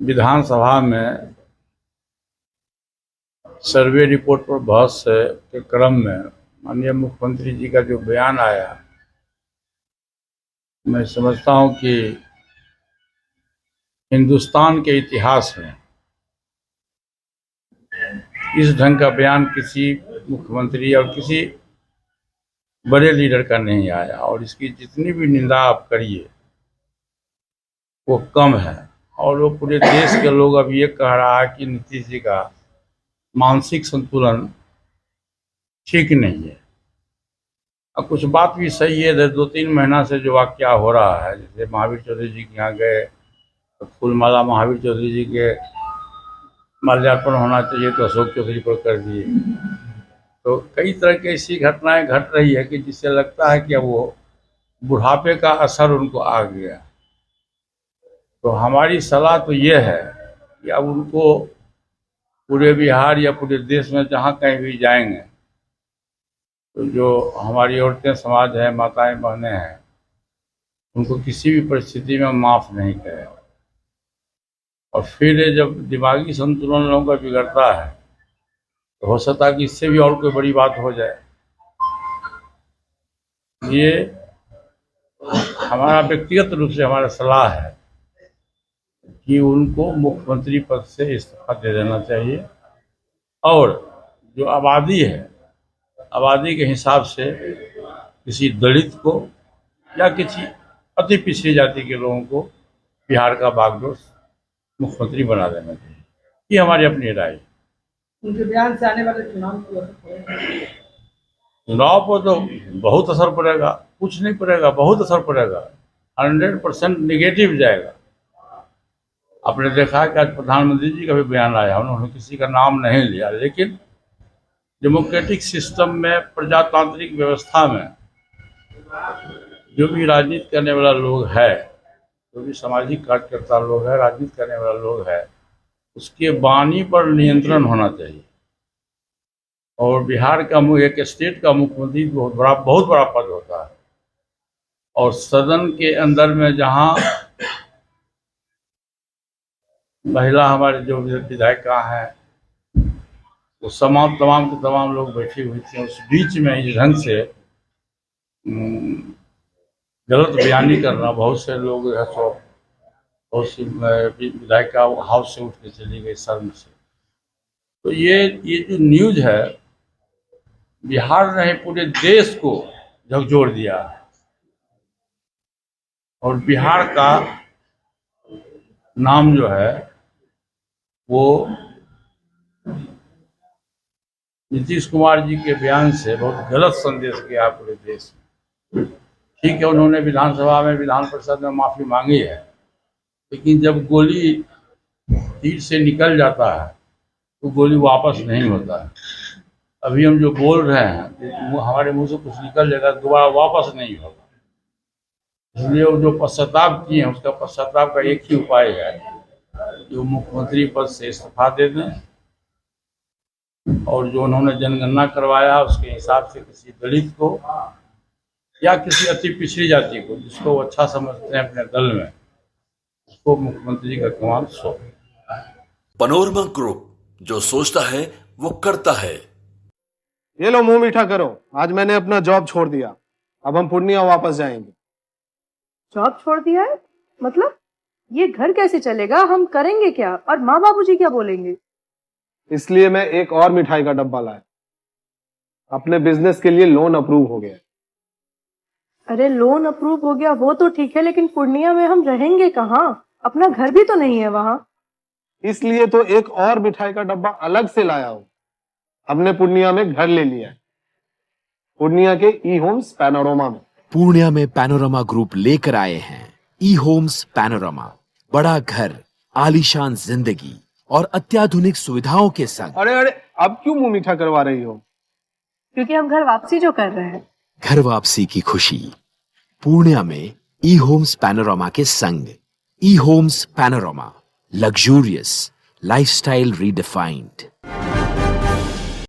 विधानसभा में survey report पर बहस के क्रम में माननीय मुख्यमंत्री जी का जो बयान आया, मैं समझता हूं कि हिंदुस्तान के इतिहास में इस ढंग का बयान किसी मुख्यमंत्री और किसी बड़े लीडर का नहीं आया, और इसकी जितनी भी निंदा आप करिए वो कम है। और वो पूरे देश के लोग अब ये कह रहा है कि नीतीश जी का मानसिक संतुलन ठीक नहीं है। अब कुछ बात भी सही है, 2-3 महीना से जो वाकया हो रहा है, जैसे महावीर चौधरी जी के यहाँ गए तो फूलमाला महावीर चौधरी जी के माल्यार्पण होना चाहिए तो अशोक चौधरी पर कर दिए। तो कई तरह की ऐसी घटनाएं घट रही है कि जिससे लगता है कि अब वो बुढ़ापे का असर उनको आ गया। तो हमारी सलाह तो ये है कि अब उनको पूरे बिहार या पूरे देश में जहाँ कहीं भी जाएंगे तो जो हमारी औरतें समाज है, माताएं बहनें हैं, उनको किसी भी परिस्थिति में माफ़ नहीं करें। और फिर ये जब दिमागी संतुलन लोगों का बिगड़ता है तो हो सकता है कि इससे भी और कोई बड़ी बात हो जाए। ये हमारा व्यक्तिगत रूप से हमारा सलाह है कि उनको मुख्यमंत्री पद से इस्तीफा दे देना चाहिए, और जो आबादी है, आबादी के हिसाब से किसी दलित को या किसी अति पिछड़ी जाति के लोगों को बिहार का बागडोर मुख्यमंत्री बना देना चाहिए। ये हमारी अपनी राय है। उनके बयान से आने वाले चुनाव पर तो बहुत असर पड़ेगा, कुछ नहीं पड़ेगा, बहुत असर पड़ेगा, 100% निगेटिव जाएगा। आपने देखा है कि आज प्रधानमंत्री जी का भी बयान आया, उन्होंने किसी का नाम नहीं लिया, लेकिन डेमोक्रेटिक सिस्टम में, प्रजातांत्रिक व्यवस्था में जो भी राजनीति करने वाला लोग है, जो भी सामाजिक कार्यकर्ता लोग है, राजनीति करने वाला लोग है, उसके वाणी पर नियंत्रण होना चाहिए। और बिहार का एक स्टेट का मुख्यमंत्री बहुत बड़ा पद होता है, और सदन के अंदर में जहाँ महिला हमारे जो विधायिका हैं वो तमाम के तमाम लोग बैठे हुए थे, उस बीच में इस ढंग से गलत बयानी करना, बहुत से लोग है सो बहुत सी विधायिका हाउस से उठ के चली गई शर्म से। तो ये जो न्यूज़ है, बिहार ने पूरे देश को झकझोर दिया है, और बिहार का नाम जो है वो नीतीश कुमार जी के बयान से बहुत गलत संदेश गया पूरे देश में। ठीक है, उन्होंने विधानसभा में, विधान परिषद में माफ़ी मांगी है, लेकिन जब गोली तीर से निकल जाता है तो गोली वापस नहीं होता है। अभी हम जो बोल रहे हैं, हमारे मुंह से कुछ निकल जाएगा, दोबारा वापस नहीं होगा। इसलिए वो जो पश्चाताप किए हैं, उसका पश्चाताप का एक ही उपाय है कि वो मुख्यमंत्री पद से इस्तीफा दे दें, और जो उन्होंने जनगणना करवाया उसके हिसाब से किसी दलित को या किसी अति पिछड़ी जाति को, जिसको वो अच्छा समझते हैं अपने दल में, उसको मुख्यमंत्री का कमान सौंपे। पैनोरमा ग्रुप, जो सोचता है वो करता है। ये लो मुंह मीठा करो, आज मैंने अपना जॉब छोड़ दिया, अब हम पूर्णिया वापस जाएंगे। जॉब छोड़ दिया है? मतलब ये घर कैसे चलेगा? हम करेंगे क्या? और माँ बाबूजी क्या बोलेंगे? इसलिए मैं एक और मिठाई का डब्बा लाया, अपने बिजनेस के लिए लोन अप्रूव हो गया। अरे लोन अप्रूव हो गया वो तो ठीक है, लेकिन पूर्णिया में हम रहेंगे कहाँ? अपना घर भी तो नहीं है वहाँ। इसलिए तो एक और मिठाई का डब्बा अलग से लाया हूँ। हमने पूर्णिया में घर ले लिया है, पूर्णिया के ई होम्स पैनोरमा में। पूर्णिया में पैनोरमा ग्रुप लेकर आए हैं ई होम्स पैनोरमा। बड़ा घर, आलीशान जिंदगी और अत्याधुनिक सुविधाओं के संग। अरे अब क्यों मुंह मीठा करवा रही हो? क्योंकि हम घर वापसी जो कर रहे हैं। घर वापसी की खुशी पूर्णिया में ई होम्स पैनोरमा के संग। ई Homes Panorama, luxurious lifestyle redefined.